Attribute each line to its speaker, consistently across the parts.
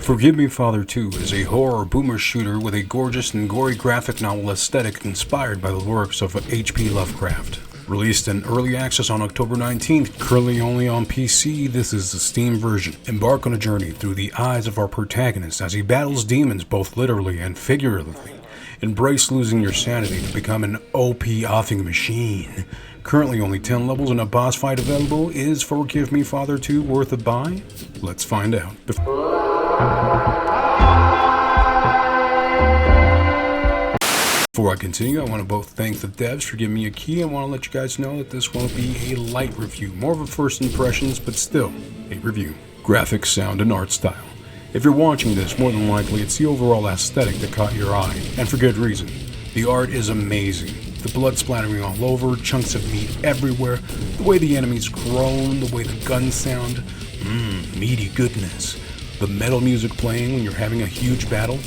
Speaker 1: Forgive Me Father 2 is a horror boomer shooter with a gorgeous and gory graphic novel aesthetic inspired by the works of H.P. Lovecraft. Released in early access on October 19th, currently only on PC, this is the Steam version. Embark on a journey through the eyes of our protagonist as he battles demons both literally and figuratively. Embrace losing your sanity to become an OP offing machine. Currently only 10 levels and a boss fight available. Is Forgive Me Father 2 worth a buy? Let's find out. Before I continue, I want to both thank the devs for giving me a key. I want to let you guys know that this won't be a light review, more of a first impressions, but still a review. Graphics, sound, and art style. If you're watching this, more than likely it's the overall aesthetic that caught your eye, and for good reason. The art is amazing. The blood splattering all over, chunks of meat everywhere, the way the enemies groan, the way the guns sound, meaty goodness. The metal music playing when you're having a huge battle.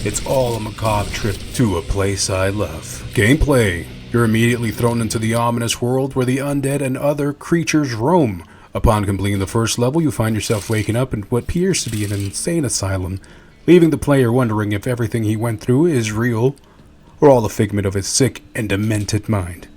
Speaker 1: It's all a macabre trip to a place I love. Gameplay. You're immediately thrown into the ominous world where the undead and other creatures roam. Upon completing the first level, you find yourself waking up in what appears to be an insane asylum, leaving the player wondering if everything he went through is real, or all a figment of his sick and demented mind.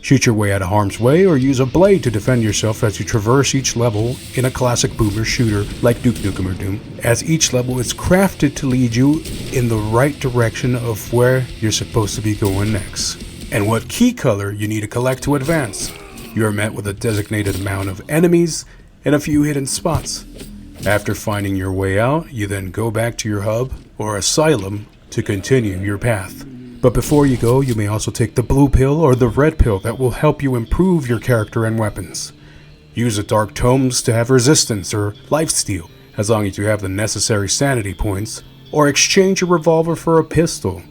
Speaker 1: Shoot your way out of harm's way, or use a blade to defend yourself as you traverse each level in a classic boomer shooter like Duke Nukem or Doom, as each level is crafted to lead you in the right direction of where you're supposed to be going next, and what key color you need to collect to advance. You are met with a designated amount of enemies and a few hidden spots. After finding your way out, you then go back to your hub or asylum to continue your path. But before you go, you may also take the blue pill or the red pill that will help you improve your character and weapons. Use the dark tomes to have resistance or lifesteal, as long as you have the necessary sanity points, or exchange your revolver for a pistol,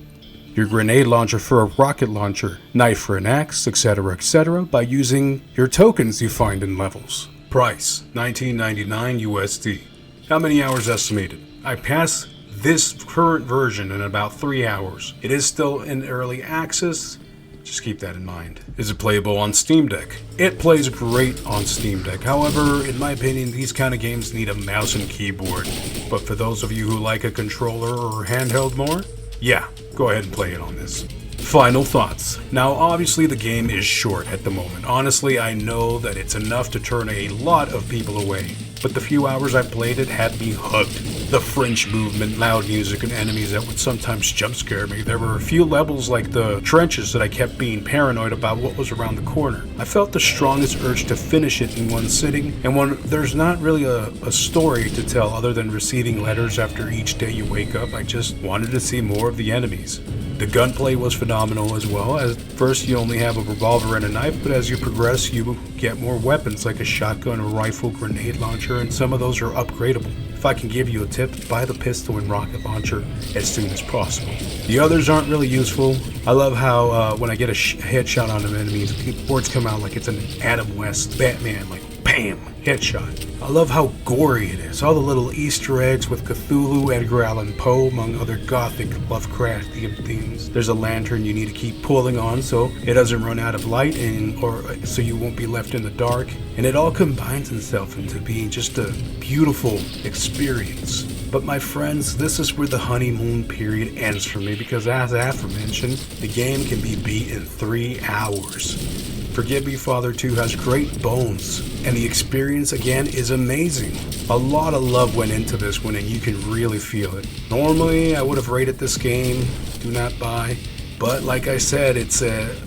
Speaker 1: your grenade launcher for a rocket launcher, knife for an axe, etc. by using your tokens you find in levels. Price, $19.99 USD. How many hours estimated? I passed this current version in about 3 hours. It is still in early access, just keep that in mind. Is it playable on Steam Deck? It plays great on Steam Deck. However, in my opinion, these kind of games need a mouse and keyboard. But for those of you who like a controller or handheld more, yeah, go ahead and play it on this. Final thoughts. Now, obviously the game is short at the moment. Honestly, I know that it's enough to turn a lot of people away, but the few hours I played it had me hooked. The French movement, loud music, and enemies that would sometimes jump scare me. There were a few levels like the trenches that I kept being paranoid about what was around the corner. I felt the strongest urge to finish it in one sitting, and when there's not really a story to tell other than receiving letters after each day you wake up, I just wanted to see more of the enemies. The gunplay was phenomenal as well. At first you only have a revolver and a knife, but as you progress you get more weapons like a shotgun, a rifle, grenade launcher, and some of those are upgradable. If I can give you a tip, buy the pistol and rocket launcher as soon as possible. The others aren't really useful. I love how when I get a headshot on them enemies, words come out like it's an Adam West Batman, like BAM! Headshot. I love how gory it is. All the little Easter eggs with Cthulhu, Edgar Allan Poe, among other gothic Lovecraftian themes. There's a lantern you need to keep pulling on so it doesn't run out of light, or so you won't be left in the dark. And it all combines itself into being just a beautiful experience. But my friends, this is where the honeymoon period ends for me, because as aforementioned, the game can be beat in 3 hours. Forgive Me Father 2 has great bones, and the experience again is amazing. A lot of love went into this one and you can really feel it. Normally I would have rated this game, do not buy, but like I said, it's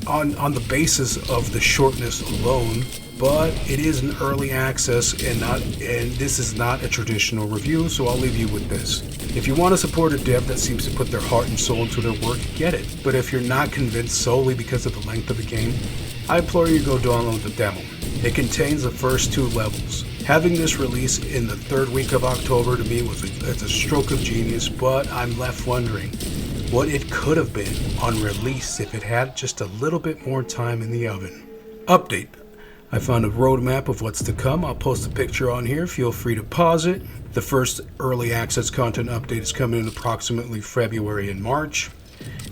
Speaker 1: on the basis of the shortness alone, but it is an early access and this is not a traditional review, so I'll leave you with this. If you want to support a dev that seems to put their heart and soul into their work, get it. But if you're not convinced solely because of the length of the game, I implore you to go download the demo. It contains the first 2 levels. Having this release in the 3rd week of October to me it's a stroke of genius, but I'm left wondering what it could have been on release if it had just a little bit more time in the oven. Update. I found a roadmap of what's to come. I'll post a picture on here. Feel free to pause it. The first early access content update is coming in approximately February and March.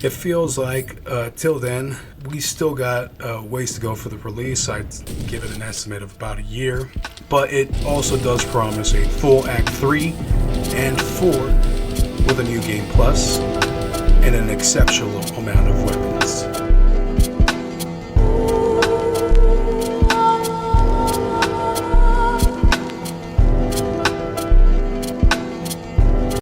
Speaker 1: It feels like till then we still got ways to go for the release. I'd give it an estimate of about a year, but it also does promise a full Act 3 and 4 with a new game plus and an exceptional amount of weapons.